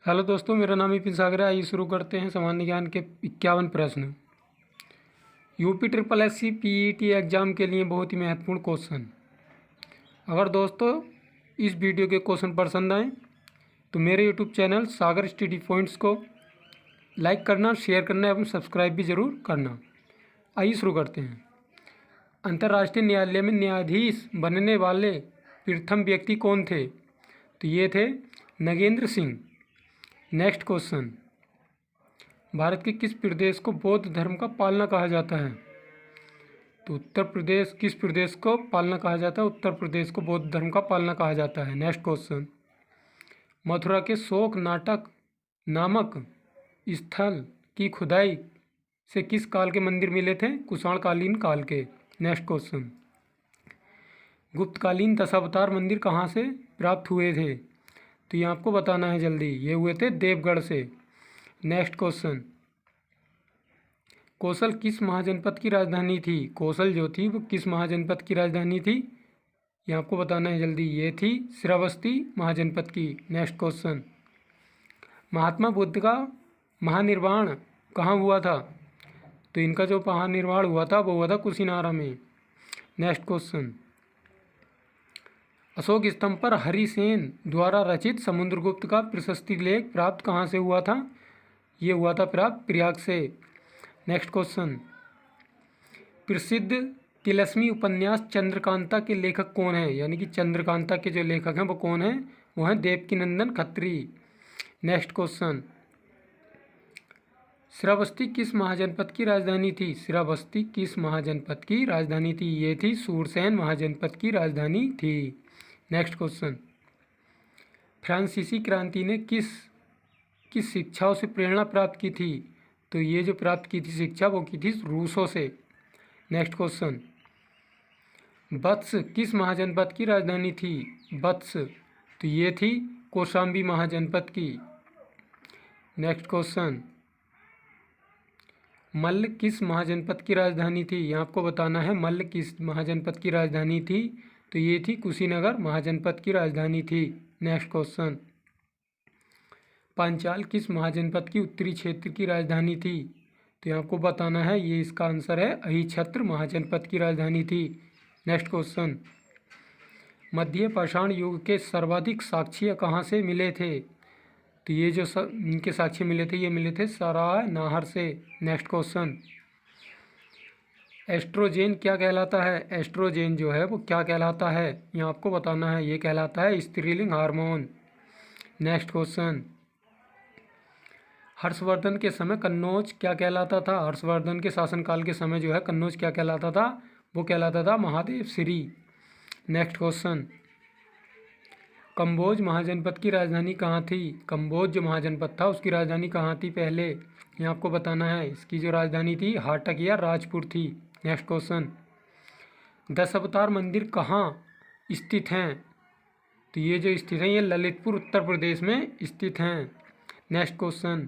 Hello दोस्तों, मेरा नाम विपिन सागर है। आइए शुरू करते हैं सामान्य ज्ञान के 51 प्रश्न। UP triple SC PET exam के लिए बहुत ही महत्वपूर्ण क्वेश्चन। अगर दोस्तों इस वीडियो के क्वेश्चन पसंद आए तो मेरे यूट्यूब चैनल सागर स्टडी पॉइंट्स को लाइक करना, शेयर करना एवं सब्सक्राइब भी ज़रूर करना। आइए शुरू करते हैं। अंतर्राष्ट्रीय न्यायालय में न्यायाधीश बनने वाले प्रथम व्यक्ति कौन थे? तो ये थे नगेंद्र सिंह। नेक्स्ट क्वेश्चन, भारत के किस प्रदेश को बौद्ध धर्म का पालना कहा जाता है? तो उत्तर प्रदेश। किस प्रदेश को पालना कहा जाता है? उत्तर प्रदेश को बौद्ध धर्म का पालना कहा जाता है। नेक्स्ट क्वेश्चन, मथुरा के शोक नाटक नामक स्थल की खुदाई से किस काल के मंदिर मिले थे? कुषाणकालीन काल के। नेक्स्ट क्वेश्चन, गुप्तकालीन दशावतार मंदिर कहाँ से प्राप्त हुए थे? तो ये आपको बताना है जल्दी। ये हुए थे देवगढ़ से। नेक्स्ट क्वेश्चन, कौशल किस महाजनपद की राजधानी थी? कौशल जो थी वो किस महाजनपद की राजधानी थी? ये आपको बताना है जल्दी। ये थी श्रावस्ती महाजनपद की। नेक्स्ट क्वेश्चन, महात्मा बुद्ध का महानिर्वाण कहाँ हुआ था? तो इनका जो महानिर्वाण हुआ था वो हुआ था कुशीनारा में। नेक्स्ट क्वेश्चन, अशोक स्तंभ पर हरिसेन द्वारा रचित समुद्रगुप्त का प्रशस्ति लेख प्राप्त कहाँ से हुआ था? ये हुआ था प्राप्त प्रयाग से। नेक्स्ट क्वेश्चन, प्रसिद्ध तिलस्मी उपन्यास चंद्रकांता के लेखक कौन है? यानी कि चंद्रकांता के जो लेखक हैं वो कौन हैं? वो हैं देवकीनंदन खत्री। नेक्स्ट क्वेश्चन, श्रावस्ती किस महाजनपद की राजधानी थी? श्रावस्ती किस महाजनपद की राजधानी थी? ये थी सूरसेन महाजनपद की राजधानी थी। नेक्स्ट क्वेश्चन, फ्रांसीसी क्रांति ने किस किस शिक्षाओं से प्रेरणा प्राप्त की थी? तो ये जो प्राप्त की थी शिक्षा वो की थी रूसों से। नेक्स्ट क्वेश्चन, वत्स किस महाजनपद की राजधानी थी? वत्स तो ये थी कौशाम्बी महाजनपद की। नेक्स्ट क्वेश्चन, मल्ल किस महाजनपद की राजधानी थी? ये आपको बताना है मल्ल किस महाजनपद की राजधानी थी। तो ये थी कुशीनगर महाजनपद की राजधानी थी। नेक्स्ट क्वेश्चन, पांचाल किस महाजनपद की उत्तरी क्षेत्र की राजधानी थी? तो ये आपको बताना है। ये इसका आंसर है अहिछत्र महाजनपद की राजधानी थी। नेक्स्ट क्वेश्चन, मध्य पाषाण युग के सर्वाधिक साक्ष्य कहाँ से मिले थे? तो ये जो इनके साक्ष्य मिले थे ये मिले थे सराय नाहर से। नेक्स्ट क्वेश्चन, एस्ट्रोजेन क्या कहलाता है? एस्ट्रोजेन जो है वो क्या कहलाता है? ये आपको बताना है। ये कहलाता है स्त्रीलिंग हार्मोन। नेक्स्ट क्वेश्चन, हर्षवर्धन के समय कन्नौज क्या कहलाता था? हर्षवर्धन के शासनकाल के समय जो है कन्नौज क्या कहलाता था? वो कहलाता था महादेव श्री। नेक्स्ट क्वेश्चन, कंबोज महाजनपद की राजधानी कहाँ थी? कंबोज जो महाजनपद था उसकी राजधानी कहाँ थी पहले? ये आपको बताना है। इसकी जो राजधानी थी हाटक या राजपुर थी। नेक्स्ट क्वेश्चन, दशावतार मंदिर कहाँ स्थित हैं? तो ये जो स्थित हैं ये ललितपुर उत्तर प्रदेश में स्थित हैं। नेक्स्ट क्वेश्चन,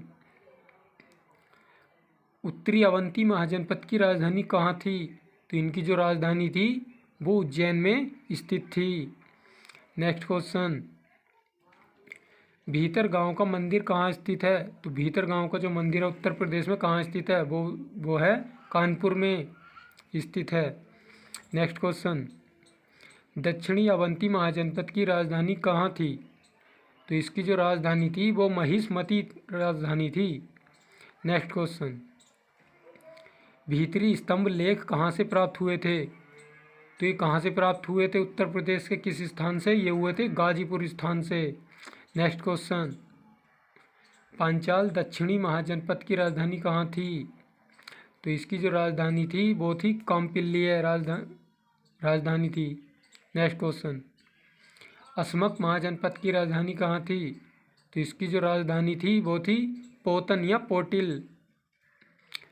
उत्तरी अवंती महाजनपद की राजधानी कहाँ थी? तो इनकी जो राजधानी थी वो उज्जैन में स्थित थी। नेक्स्ट क्वेश्चन, भीतर गांव का मंदिर कहाँ स्थित है? तो भीतर गांव का जो मंदिर है उत्तर प्रदेश में कहाँ स्थित है? वो है कानपुर में स्थित है। नेक्स्ट क्वेश्चन, दक्षिणी अवंती महाजनपद की राजधानी कहाँ थी? तो इसकी जो राजधानी थी वो महिष्मती राजधानी थी। नेक्स्ट क्वेश्चन, भीतरी स्तंभ लेख कहाँ से प्राप्त हुए थे? तो ये कहाँ से प्राप्त हुए थे? उत्तर प्रदेश के किस स्थान से? ये हुए थे गाजीपुर स्थान से। नेक्स्ट क्वेश्चन, पांचाल दक्षिणी महाजनपद की राजधानी कहाँ थी? तो इसकी जो राजधानी थी वो थी कौम्पिल्य राजधानी थी। नेक्स्ट क्वेश्चन, असमक महाजनपद की राजधानी कहाँ थी? तो इसकी जो राजधानी थी वो थी पोतन या पोटिल।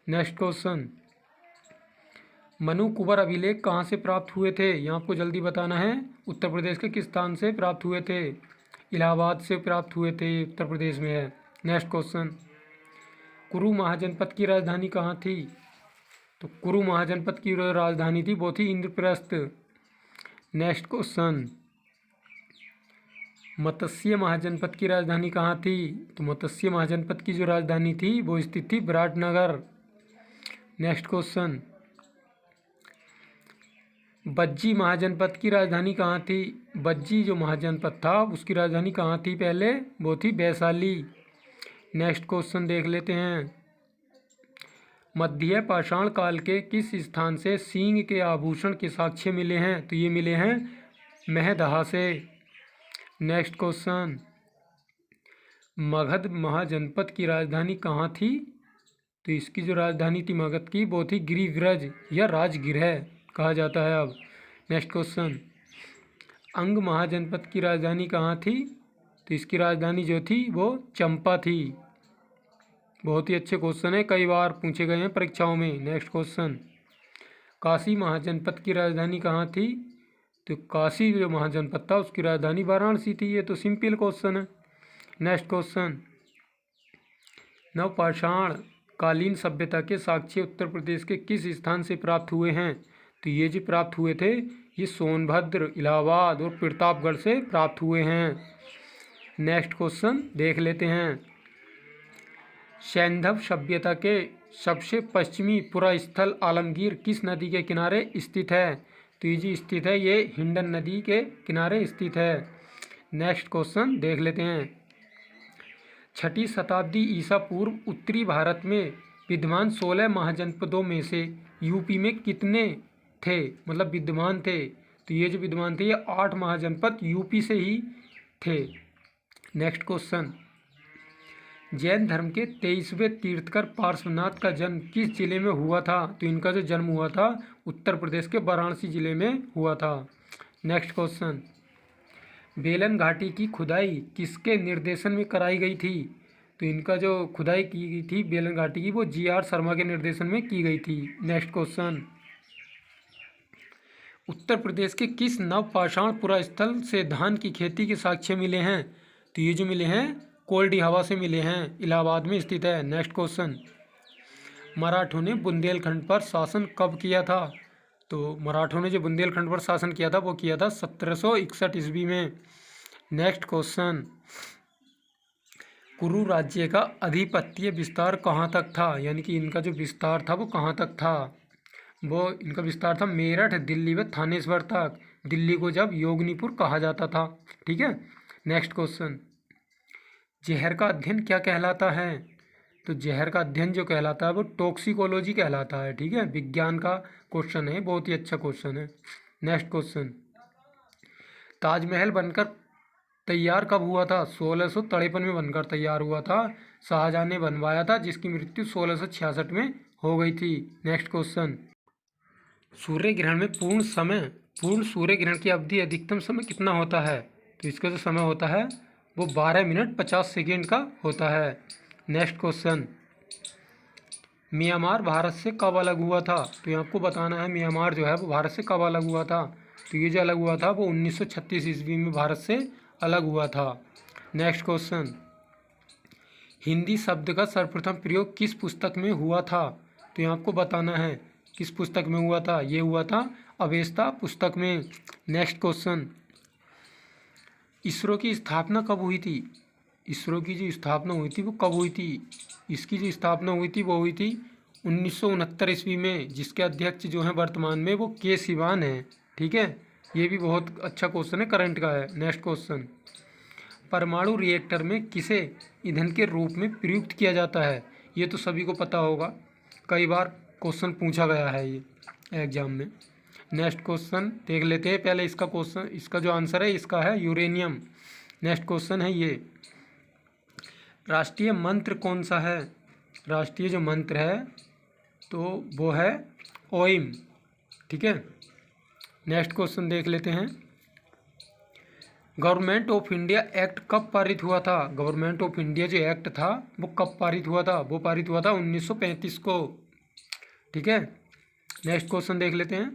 नेक्स्ट क्वेश्चन, मनु कुंवर अभिलेख कहाँ से प्राप्त हुए थे? यहाँ आपको जल्दी बताना है। उत्तर प्रदेश के किस स्थान से प्राप्त हुए थे? इलाहाबाद से प्राप्त हुए थे, उत्तर प्रदेश में है। नेक्स्ट क्वेश्चन, कुरु महाजनपद की राजधानी कहाँ थी? तो कुरु महाजनपद की जो राजधानी थी वो थी इंद्रप्रस्थ। नेक्स्ट क्वेश्चन, मत्स्य महाजनपद की राजधानी कहाँ थी? तो मत्स्य महाजनपद की जो राजधानी थी वो स्थित थी विराटनगर। नेक्स्ट क्वेश्चन, बज्जी महाजनपद की राजधानी कहाँ थी? बज्जी जो महाजनपद था उसकी राजधानी कहाँ थी पहले? वो थी वैशाली। नेक्स्ट क्वेश्चन देख लेते हैं, मध्य पाषाण काल के किस स्थान से सींग के आभूषण के साक्ष्य मिले हैं? तो ये मिले हैं महदहा से। नेक्स्ट क्वेश्चन, मगध महाजनपद की राजधानी कहाँ थी? तो इसकी जो राजधानी थी मगध की वो थी गिरिव्रज या राजगृह कहा जाता है अब। नेक्स्ट क्वेश्चन, अंग महाजनपद की राजधानी कहाँ थी? तो इसकी राजधानी जो थी वो चंपा थी। बहुत ही अच्छे क्वेश्चन है, कई बार पूछे गए हैं परीक्षाओं में। नेक्स्ट क्वेश्चन, काशी महाजनपद की राजधानी कहाँ थी? तो काशी जो महाजनपद था उसकी राजधानी वाराणसी थी। ये तो सिंपल क्वेश्चन है। नेक्स्ट क्वेश्चन, नवपाषाण कालीन सभ्यता के साक्ष्य उत्तर प्रदेश के किस स्थान से प्राप्त हुए हैं? तो ये जो प्राप्त हुए थे ये सोनभद्र, इलाहाबाद और प्रतापगढ़ से प्राप्त हुए हैं। नेक्स्ट क्वेश्चन देख लेते हैं, सैंधव सभ्यता के सबसे पश्चिमी पुरा स्थल आलमगीर किस नदी के किनारे स्थित है? तो ये जो स्थित है ये हिंडन नदी के किनारे स्थित है। नेक्स्ट क्वेश्चन देख लेते हैं, छठी शताब्दी ईसा पूर्व उत्तरी भारत में विद्यमान 16 महाजनपदों में से यूपी में कितने थे, मतलब विद्यमान थे? तो ये जो विद्यमान थे ये 8 महाजनपद यूपी से ही थे। नेक्स्ट क्वेश्चन, जैन धर्म के 23वें तीर्थकर पार्श्वनाथ का जन्म किस जिले में हुआ था? तो इनका जो जन्म हुआ था उत्तर प्रदेश के वाराणसी जिले में हुआ था। नेक्स्ट क्वेश्चन, बेलन घाटी की खुदाई किसके निर्देशन में कराई गई थी? तो इनका जो खुदाई की गई थी बेलन घाटी की वो GR शर्मा के निर्देशन में की गई थी। नेक्स्ट क्वेश्चन, उत्तर प्रदेश के किस नवपाषाण पुरास्थल से धान की खेती के साक्ष्य मिले हैं? तो ये जो मिले हैं कोल्डी हवा से मिले हैं, इलाहाबाद में स्थित है। नेक्स्ट क्वेश्चन, मराठों ने बुंदेलखंड पर शासन कब किया था? तो मराठों ने जो बुंदेलखंड पर शासन किया था वो किया था 1761 ईस्वी में। नेक्स्ट क्वेश्चन, कुरु राज्य का अधिपत्य विस्तार कहाँ तक था? यानी कि इनका जो विस्तार था वो कहाँ तक था? वो इनका विस्तार था मेरठ, दिल्ली व थानेश्वर तक। दिल्ली को जब योगनीपुर कहा जाता था। ठीक है। नेक्स्ट क्वेश्चन, जहर का अध्ययन क्या कहलाता है? तो जहर का अध्ययन जो कहलाता है वो टॉक्सिकोलॉजी कहलाता है। ठीक है, विज्ञान का क्वेश्चन है, बहुत ही अच्छा क्वेश्चन है। नेक्स्ट क्वेश्चन, ताजमहल बनकर तैयार कब हुआ था? 1653 में बनकर तैयार हुआ था। शाहजहां ने बनवाया था, जिसकी मृत्यु 1666 में हो गई थी। नेक्स्ट क्वेश्चन, सूर्य ग्रहण में पूर्ण सूर्य ग्रहण की अवधि अधिकतम समय कितना होता है? तो इसका जो समय होता है वो 12 मिनट 50 सेकेंड का होता है। नेक्स्ट क्वेश्चन, म्यांमार भारत से कब अलग हुआ था? तो ये आपको बताना है म्यांमार जो है वो भारत से कब अलग हुआ था। तो ये जो अलग हुआ था वो 1936 ईस्वी में भारत से अलग हुआ था। नेक्स्ट क्वेश्चन, हिंदी शब्द का सर्वप्रथम प्रयोग किस पुस्तक में हुआ था? तो ये आपको बताना है किस पुस्तक में हुआ था। ये हुआ था अवेस्ता पुस्तक में। नेक्स्ट क्वेश्चन, इसरो की स्थापना कब हुई थी? इसरो की जो स्थापना हुई थी वो कब हुई थी? इसकी जो स्थापना हुई थी वो हुई थी 1969 ईस्वी में, जिसके अध्यक्ष जो हैं वर्तमान में वो के सिवान हैं। ठीक है, ये भी बहुत अच्छा क्वेश्चन है, करंट का है। नेक्स्ट क्वेश्चन, परमाणु रिएक्टर में किसे ईंधन के रूप में प्रयुक्त किया जाता है? ये तो सभी को पता होगा, कई बार क्वेश्चन पूछा गया है ये एग्जाम में। नेक्स्ट क्वेश्चन देख लेते हैं। पहले इसका क्वेश्चन, इसका जो आंसर है इसका है यूरेनियम। नेक्स्ट क्वेश्चन है ये, राष्ट्रीय मंत्र कौन सा है? राष्ट्रीय जो मंत्र है तो वो है ओइम। ठीक है। नेक्स्ट क्वेश्चन देख लेते हैं, गवर्नमेंट ऑफ इंडिया एक्ट कब पारित हुआ था? गवर्नमेंट ऑफ इंडिया जो एक्ट था वो कब पारित हुआ था? वो पारित हुआ था 1935 को। ठीक है। नेक्स्ट क्वेश्चन देख लेते हैं,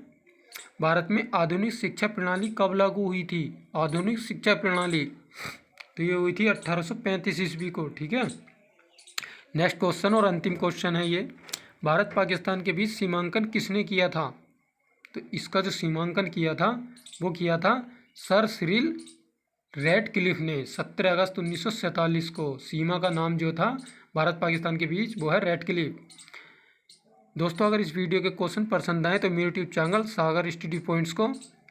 भारत में आधुनिक शिक्षा प्रणाली कब लागू हुई थी? आधुनिक शिक्षा प्रणाली तो ये हुई थी 1835 ईस्वी को। ठीक है। नेक्स्ट क्वेश्चन और अंतिम क्वेश्चन है ये, भारत पाकिस्तान के बीच सीमांकन किसने किया था? तो इसका जो सीमांकन किया था वो किया था सर सिरिल रेड क्लिफ ने 17 अगस्त 1947 को सीमा का नाम जो था भारत पाकिस्तान के बीच वो है रेड क्लिफ। दोस्तों अगर इस वीडियो के क्वेश्चन पसंद आए तो मेरे यूट्यूब चैनल सागर स्टडी पॉइंट्स को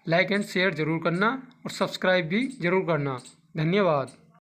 लाइक एंड शेयर जरूर करना और सब्सक्राइब भी जरूर करना। धन्यवाद।